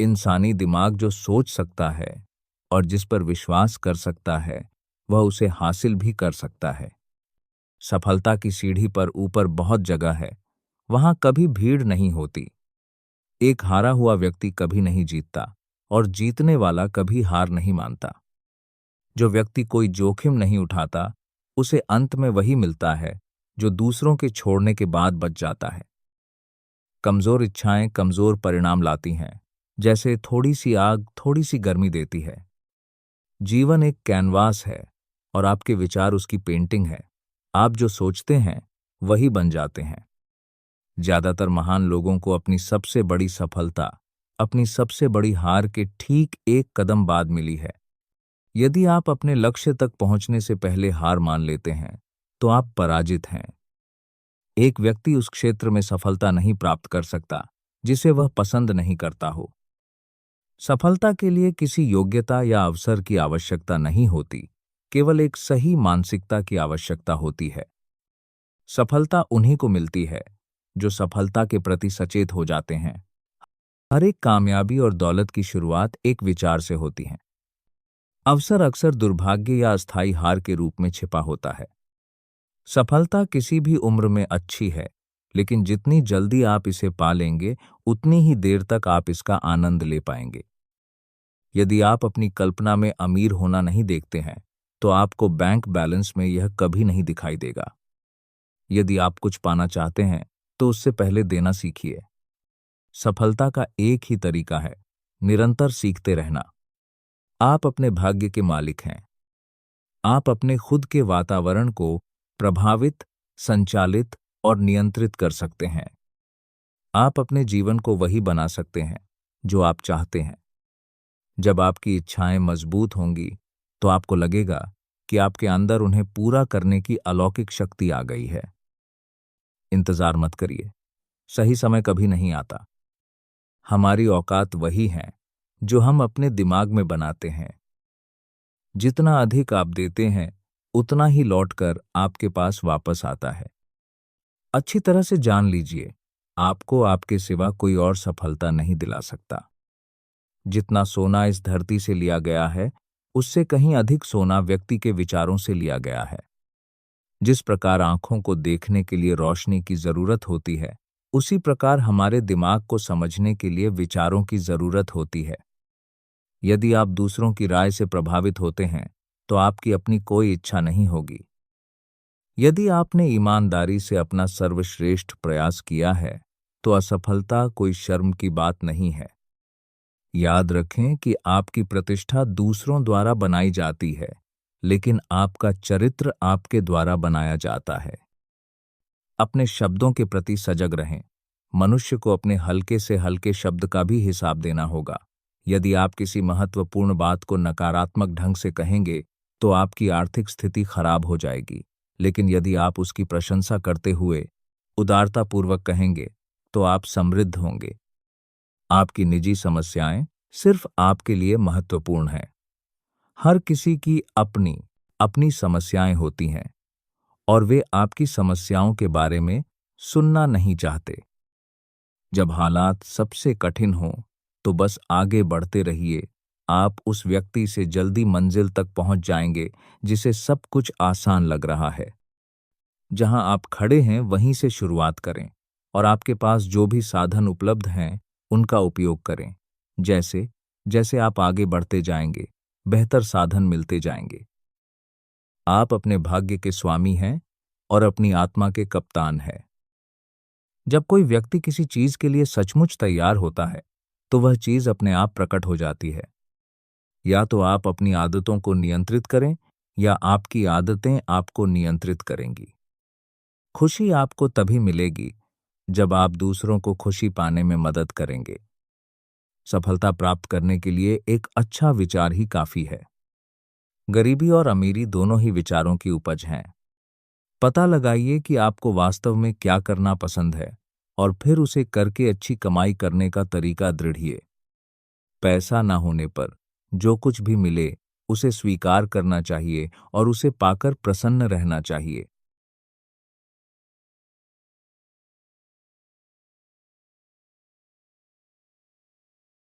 इंसानी दिमाग जो सोच सकता है और जिस पर विश्वास कर सकता है, वह उसे हासिल भी कर सकता है। सफलता की सीढ़ी पर ऊपर बहुत जगह है, वहां कभी भीड़ नहीं होती। एक हारा हुआ व्यक्ति कभी नहीं जीतता और जीतने वाला कभी हार नहीं मानता। जो व्यक्ति कोई जोखिम नहीं उठाता, उसे अंत में वही मिलता है जो दूसरों के छोड़ने के बाद बच जाता है। कमजोर इच्छाएं कमजोर परिणाम लाती हैं, जैसे थोड़ी सी आग थोड़ी सी गर्मी देती है। जीवन एक कैनवास है और आपके विचार उसकी पेंटिंग है। आप जो सोचते हैं वही बन जाते हैं। ज्यादातर महान लोगों को अपनी सबसे बड़ी सफलता अपनी सबसे बड़ी हार के ठीक एक कदम बाद मिली है। यदि आप अपने लक्ष्य तक पहुंचने से पहले हार मान लेते हैं, तो आप पराजित हैं। एक व्यक्ति उस क्षेत्र में सफलता नहीं प्राप्त कर सकता जिसे वह पसंद नहीं करता हो। सफलता के लिए किसी योग्यता या अवसर की आवश्यकता नहीं होती, केवल एक सही मानसिकता की आवश्यकता होती है। सफलता उन्हीं को मिलती है जो सफलता के प्रति सचेत हो जाते हैं। हर एक कामयाबी और दौलत की शुरुआत एक विचार से होती है। अवसर अक्सर दुर्भाग्य या अस्थायी हार के रूप में छिपा होता है। सफलता किसी भी उम्र में अच्छी है, लेकिन जितनी जल्दी आप इसे पा लेंगे, उतनी ही देर तक आप इसका आनंद ले पाएंगे। यदि आप अपनी कल्पना में अमीर होना नहीं देखते हैं, तो आपको बैंक बैलेंस में यह कभी नहीं दिखाई देगा। यदि आप कुछ पाना चाहते हैं, तो उससे पहले देना सीखिए। सफलता का एक ही तरीका है, निरंतर सीखते रहना। आप अपने भाग्य के मालिक हैं। आप अपने खुद के वातावरण को प्रभावित, संचालित और नियंत्रित कर सकते हैं। आप अपने जीवन को वही बना सकते हैं जो आप चाहते हैं। जब आपकी इच्छाएं मजबूत होंगी, तो आपको लगेगा कि आपके अंदर उन्हें पूरा करने की अलौकिक शक्ति आ गई है। इंतजार मत करिए, सही समय कभी नहीं आता। हमारी औकात वही है जो हम अपने दिमाग में बनाते हैं। जितना अधिक आप देते हैं, उतना ही लौटकर आपके पास वापस आता है। अच्छी तरह से जान लीजिए, आपको आपके सिवा कोई और सफलता नहीं दिला सकता। जितना सोना इस धरती से लिया गया है, उससे कहीं अधिक सोना व्यक्ति के विचारों से लिया गया है। जिस प्रकार आंखों को देखने के लिए रोशनी की जरूरत होती है, उसी प्रकार हमारे दिमाग को समझने के लिए विचारों की जरूरत होती है। यदि आप दूसरों की राय से प्रभावित होते हैं, तो आपकी अपनी कोई इच्छा नहीं होगी। यदि आपने ईमानदारी से अपना सर्वश्रेष्ठ प्रयास किया है, तो असफलता कोई शर्म की बात नहीं है। याद रखें कि आपकी प्रतिष्ठा दूसरों द्वारा बनाई जाती है, लेकिन आपका चरित्र आपके द्वारा बनाया जाता है। अपने शब्दों के प्रति सजग रहें। मनुष्य को अपने हल्के से हल्के शब्द का भी हिसाब देना होगा। यदि आप किसी महत्वपूर्ण बात को नकारात्मक ढंग से कहेंगे, तो आपकी आर्थिक स्थिति खराब हो जाएगी। लेकिन यदि आप उसकी प्रशंसा करते हुए उदारतापूर्वक कहेंगे, तो आप समृद्ध होंगे। आपकी निजी समस्याएं सिर्फ आपके लिए महत्वपूर्ण हैं। हर किसी की अपनी अपनी समस्याएं होती हैं और वे आपकी समस्याओं के बारे में सुनना नहीं चाहते। जब हालात सबसे कठिन हों, तो बस आगे बढ़ते रहिए। आप उस व्यक्ति से जल्दी मंजिल तक पहुंच जाएंगे जिसे सब कुछ आसान लग रहा है। जहां आप खड़े हैं वहीं से शुरुआत करें और आपके पास जो भी साधन उपलब्ध हैं उनका उपयोग करें। जैसे जैसे आप आगे बढ़ते जाएंगे, बेहतर साधन मिलते जाएंगे। आप अपने भाग्य के स्वामी हैं और अपनी आत्मा के कप्तान हैं। जब कोई व्यक्ति किसी चीज के लिए सचमुच तैयार होता है, तो वह चीज अपने आप प्रकट हो जाती है। या तो आप अपनी आदतों को नियंत्रित करें, या आपकी आदतें आपको नियंत्रित करेंगी। खुशी आपको तभी मिलेगी जब आप दूसरों को खुशी पाने में मदद करेंगे। सफलता प्राप्त करने के लिए एक अच्छा विचार ही काफी है। गरीबी और अमीरी दोनों ही विचारों की उपज हैं। पता लगाइए कि आपको वास्तव में क्या करना पसंद है और फिर उसे करके अच्छी कमाई करने का तरीका दृढ़िए। पैसा ना होने पर जो कुछ भी मिले, उसे स्वीकार करना चाहिए और उसे पाकर प्रसन्न रहना चाहिए।